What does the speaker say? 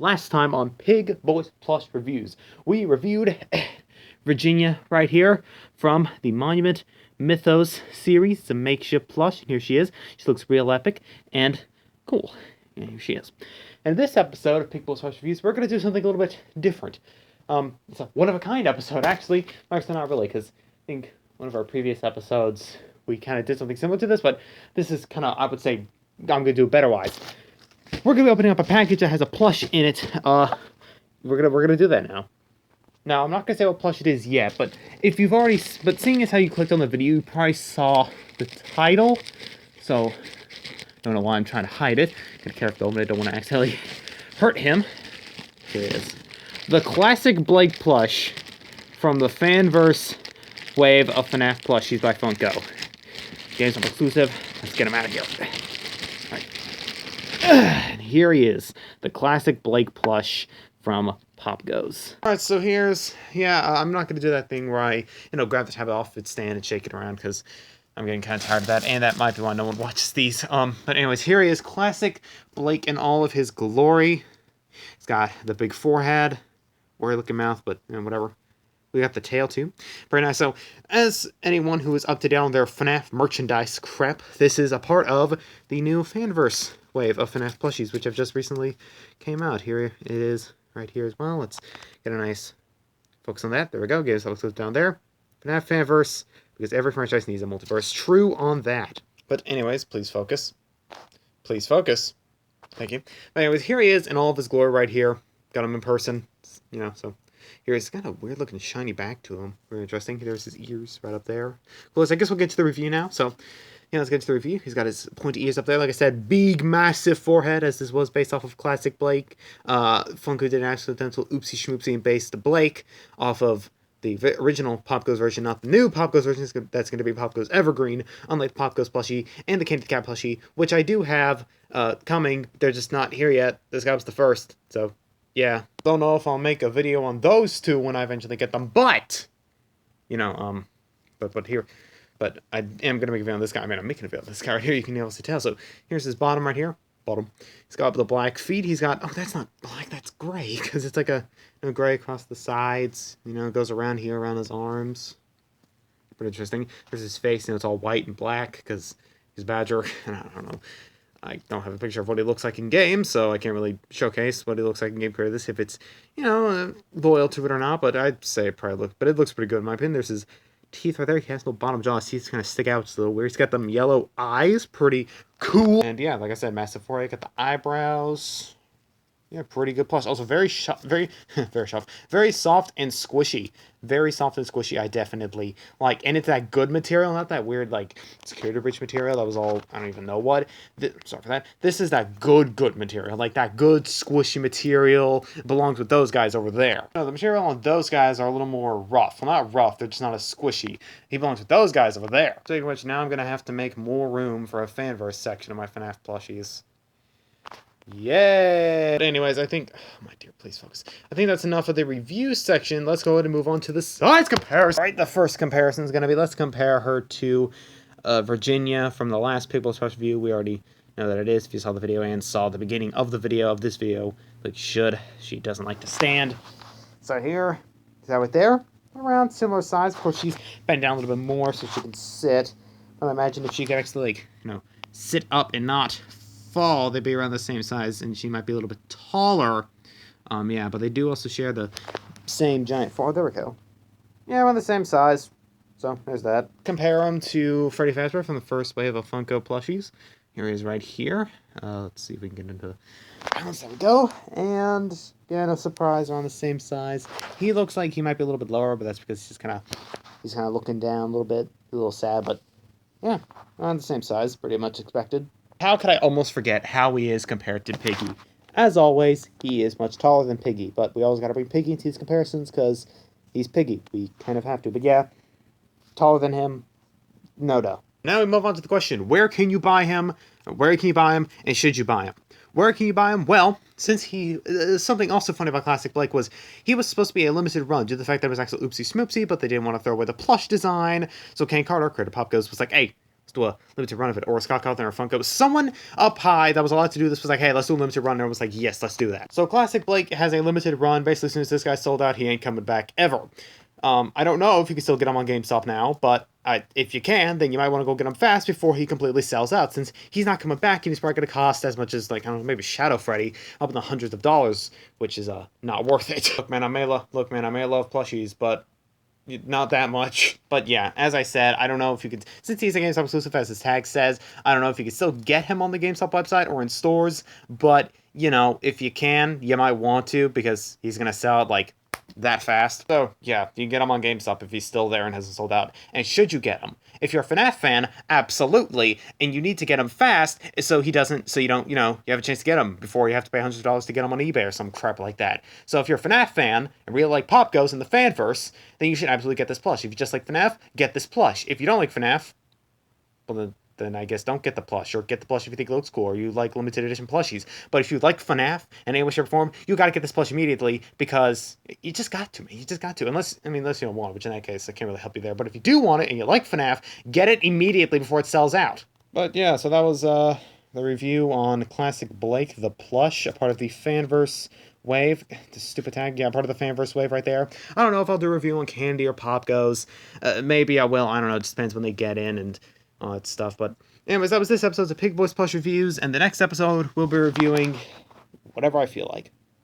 Last time on Pig Boys Plush Reviews, we reviewed Virginia right here from the Monument Mythos series. It's a makeshift plush, and here she is. She looks real epic and cool. And here she is. And in this episode of Pig Boys Plush Reviews, we're going to do something a little bit different. It's a one-of-a-kind episode, actually. Actually, not really, because I think one of our previous episodes, we kind of did something similar to this, but this is kind of, I would say, I'm going to do it better-wise. We're gonna be opening up a package that has a plush in it. We're gonna do that now. Now I'm not gonna say what plush it is yet, but if you've already, seeing as how you clicked on the video, you probably saw the title. So I don't know why I'm trying to hide it. Gotta careful, but I don't want to accidentally hurt him. Here it is, the classic Blake plush from the Fanverse wave of FNAF plushies by Funko. Games not exclusive. Let's get him out of here. And here he is, the classic Blake plush from Pop Goes. Alright, so here's, I'm not going to do that thing where I, grab the tablet off its stand and shake it around, because I'm getting kind of tired of that, and that might be why no one watches these. But anyways, here he is, classic Blake in all of his glory. He's got the big forehead, weird looking mouth, but, whatever. We got the tail, too. Very nice. So, as anyone who is up to date on their FNAF merchandise crap, this is a part of the new Fanverse wave of FNAF plushies, which have just recently came out. Here it is right here as well. Let's get a nice focus on that. There we go. Get us down there. FNAF Fanverse, because every franchise needs a multiverse. True on that. But anyways, please focus. Please focus. Thank you. But anyways, here he is in all of his glory right here. Got him in person. So here he's got a weird looking shiny back to him. Very interesting. There's his ears right up there. Cool. So I guess we'll get to the review now. So let's get to the review. He's got his pointy ears up there. Like I said, big, massive forehead, as this was based off of classic Blake. Funko did an accidental oopsie schmoopsie and based Blake off of the original Pop Goes version, not the new Pop Goes version. That's going to be Pop Goes Evergreen, unlike the Pop Goes plushie and the Candy Cat plushie, which I do have coming. They're just not here yet. This guy was the first, so yeah. Don't know if I'll make a video on those two when I eventually get them, but, but here. But I am going to make a video on this guy. I mean, I'm making a video on this guy right here. You can obviously tell. So here's his bottom right here. Bottom. He's got the black feet. He's got... Oh, that's not black. That's gray. Because it's like a gray across the sides. It goes around here, around his arms. Pretty interesting. There's his face. It's all white and black because he's Badger. And I don't know. I don't have a picture of what he looks like in game, so I can't really showcase what he looks like in game compared to this, if it's, loyal to it or not. But I'd say it probably but it looks pretty good in my opinion. There's his teeth right there. He has no bottom jaw. His teeth kind of stick out. It's a little weird. He's got them yellow eyes. Pretty cool. And yeah, like I said, massive forehead. Got the eyebrows. Yeah, pretty good plush. Also very very soft. Very soft and squishy. Very soft and squishy. I definitely like. And it's that good material, not that weird like security breach material. That was all, I don't even know what. Sorry for that. This is that good material. Like that good squishy material belongs with those guys over there. No, the material on those guys are a little more rough. Well, not rough. They're just not as squishy. He belongs with those guys over there. Speaking of which, now I'm gonna have to make more room for a Fanverse section of my FNAF plushies. Yeah. But anyways, I think... Oh, my dear, please focus. I think that's enough of the review section. Let's go ahead and move on to the size comparison. All right, the first comparison is going to be, let's compare her to Virginia from the last Pig Boys Plush review. We already know that it is. If you saw the video and saw the beginning of the video of this video, like should. She doesn't like to stand. So here, is that right there? Around similar size. Of course, she's bent down a little bit more so she can sit. I imagine if she could actually, sit up and not fall, they'd be around the same size, and she might be a little bit taller. Yeah, but they do also share the same giant forehead. There we go. Yeah, around the same size. So, there's that. Compare them to Freddy Fazbear from the first wave of Funko plushies. Here he is right here. Let's see if we can get into the balance. There we go. And, yeah, no surprise, around the same size. He looks like he might be a little bit lower, but that's because he's kind of looking down a little bit. A little sad, but, yeah, around the same size. Pretty much expected. How could I almost forget how he is compared to Piggy? As always, he is much taller than Piggy, but we always got to bring Piggy into these comparisons because he's Piggy. We kind of have to. But yeah, taller than him, no doubt. Now we move on to the question, where can you buy him? Where can you buy him? And should you buy him? Where can you buy him? Well, since something also funny about Classic Blake was he was supposed to be a limited run due to the fact that it was actually oopsie smoopsie, but they didn't want to throw away the plush design. So Ken Carter, creator of Pop Goes, was like, hey, let's do a limited run of it. Or Scott Cawthon or Funko. Someone up high that was allowed to do this was like, hey, let's do a limited run. And everyone was like, yes, let's do that. So Classic Blake has a limited run. Basically, as soon as this guy's sold out, he ain't coming back ever. I don't know if you can still get him on GameStop now, but if you can, then you might want to go get him fast before he completely sells out, since he's not coming back and he's probably going to cost as much as, like, I don't know, maybe Shadow Freddy, up in the hundreds of dollars, which is not worth it. Look, man, I may love plushies, but not that much. But yeah, as I said, I don't know if you could, since he's a GameStop exclusive as his tag says, I don't know if you could still get him on the GameStop website or in stores, but, you know, if you can, you might want to, because he's going to sell it, like, that fast. So yeah, you can get him on GameStop if he's still there and hasn't sold out. And should you get him? If you're a FNAF fan, absolutely. And you need to get him fast so you don't, you have a chance to get him before you have to pay hundreds of dollars to get him on eBay or some crap like that. So if you're a FNAF fan and really like Pop Goes in the fanverse, then you should absolutely get this plush. If you just like FNAF, get this plush. If you don't like FNAF, well then I guess don't get the plush, or get the plush if you think it looks cool, or you like limited edition plushies. But if you like FNAF and any way, shape, or form, you got to get this plush immediately, because you just got to, man. You just got to. Unless you don't want it, which in that case, I can't really help you there. But if you do want it and you like FNAF, get it immediately before it sells out. But yeah, so that was the review on Classic Blake, the plush, a part of the Fanverse wave. The stupid tag. Yeah, part of the Fanverse wave right there. I don't know if I'll do a review on Candy or Pop Goes. Maybe I will. I don't know. It just depends when they get in and all that stuff. But anyways, that was this episode's of Pig Boys Plush Reviews, and the next episode we'll be reviewing whatever I feel like.